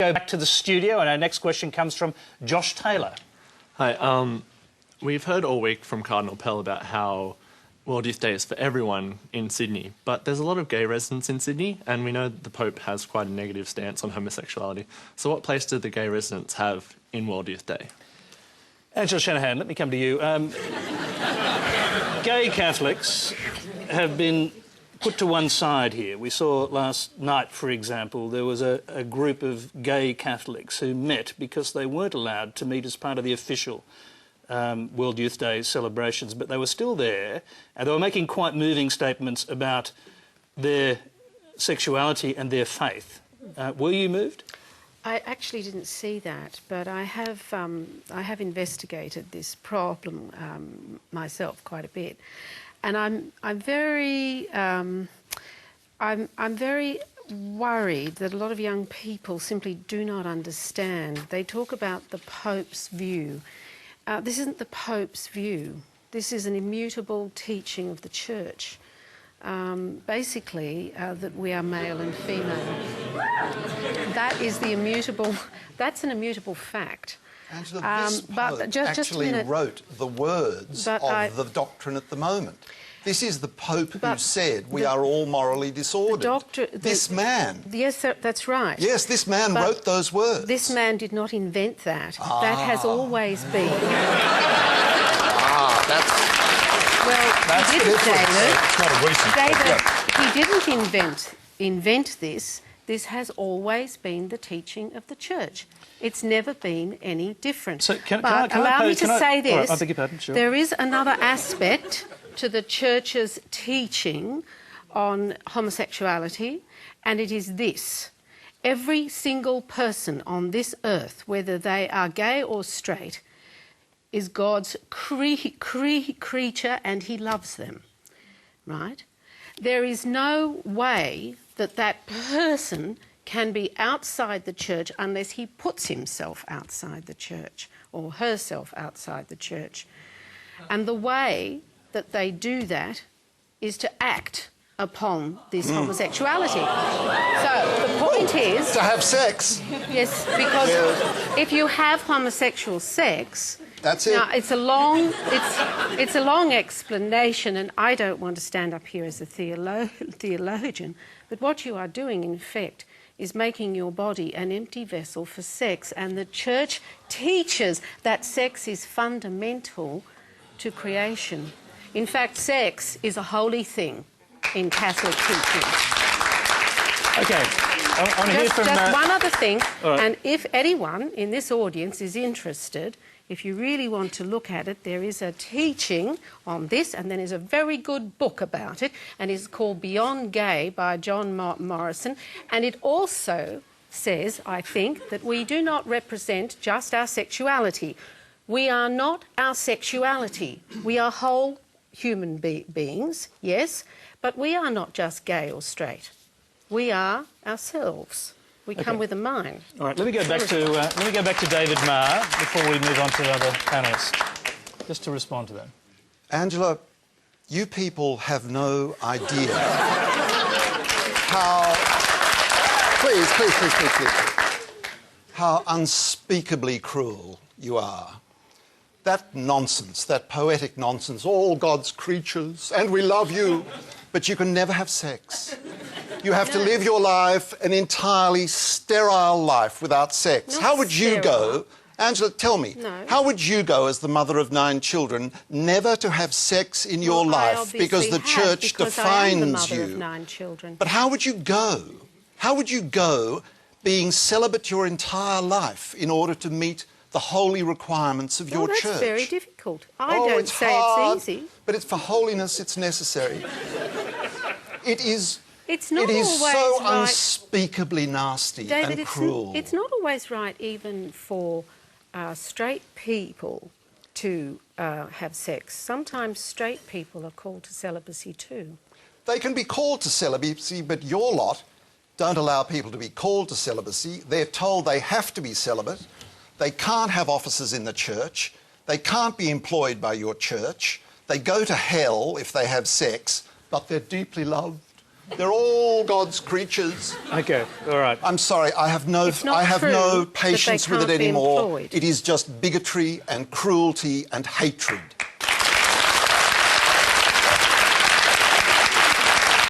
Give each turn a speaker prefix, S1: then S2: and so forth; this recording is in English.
S1: Go back to the studio, and our next question comes from Josh Taylor.
S2: Hi. We've heard all week from Cardinal Pell about how World Youth Day is for everyone in Sydney, but there's a lot of gay residents in Sydney, and we know the Pope has quite a negative stance on homosexuality. So what place do the gay residents have in World Youth Day?
S1: Angela Shanahan, let me come to you. Gay Catholics have been put to one side here. We saw last night, for example, there was a group of gay Catholics who met because they weren't allowed to meet as part of the official World Youth Day celebrations, but they were still there, and they were making quite moving statements about their sexuality and their faith. Were you moved?
S3: I actually didn't see that, but I have investigated this problem myself quite a bit, and I'm very worried that a lot of young people simply do not understand. They talk about the Pope's view. This isn't the Pope's view. This is an immutable teaching of the Church. Basically, that we are male and female. That is the immutable. That's an immutable fact.
S4: Angela, this Pope actually wrote the words of the doctrine at the moment. This is the Pope who said we are all morally disordered. This man.
S3: Yes, that's right.
S4: Yes, this man wrote those words.
S3: This man did not invent that. That has always been. Well, he didn't, David. He didn't invent this. This has always been the teaching of the Church. It's never been any different.
S1: So
S3: allow me to say this.
S1: Right, I beg your pardon, sure.
S3: There is another aspect to the Church's teaching on homosexuality, and it is this. Every single person on this earth, whether they are gay or straight, is God's creature, and he loves them, right? There is no way that that person can be outside the Church unless he puts himself outside the Church or herself outside the Church. And the way that they do that is to act upon this homosexuality. So the point is...
S4: To have sex.
S3: Yes, because if you have homosexual sex...
S4: That's it.
S3: Now, it's a long explanation, and I don't want to stand up here as a theologian, but what you are doing, in effect, is making your body an empty vessel for sex, and the Church teaches that sex is fundamental to creation. In fact, sex is a holy thing in Catholic teaching.
S1: OK. I want to hear from...
S3: Just one other thing,
S1: right.
S3: And if anyone in this audience is interested, if you really want to look at it, there is a teaching on this, and then there's a very good book about it, and it's called Beyond Gay by John Morrison, and it also says, I think, that we do not represent just our sexuality. We are not our sexuality. We are whole human beings, yes, but we are not just gay or straight. We are ourselves. We come with a mind.
S1: All right, let me go back to David Marr before we move on to the other panellists, just to respond to that.
S4: Angela, you people have no idea how... Please. How unspeakably cruel you are. That nonsense, that poetic nonsense, all God's creatures, and we love you, but you can never have sex. You have to live your life an entirely sterile life without sex.
S3: Not
S4: how would you go, Angela, tell me, how would you go as the mother of 9 children never to have sex in your life because the Church defines
S3: I am the mother of 9 children.
S4: But how would you go? How would you go being celibate your entire life in order to meet the holy requirements of your Church?
S3: That's very difficult. I don't say
S4: hard,
S3: it's easy.
S4: But it's for holiness, it's necessary.
S3: It's not
S4: it is
S3: always
S4: so
S3: right.
S4: unspeakably nasty
S3: David,
S4: and cruel.
S3: It's not always right even for straight people to have sex. Sometimes straight people are called to celibacy too.
S4: They can be called to celibacy, but your lot don't allow people to be called to celibacy. They're told they have to be celibate. They can't have offices in the Church. They can't be employed by your Church. They go to hell if they have sex, but they're deeply loved They're all God's creatures.
S1: Okay, all right.
S4: I'm sorry, I have no
S3: It's not true
S4: no
S3: that they
S4: patience with it
S3: can't be
S4: anymore.
S3: employed.
S4: It is just bigotry and cruelty and hatred.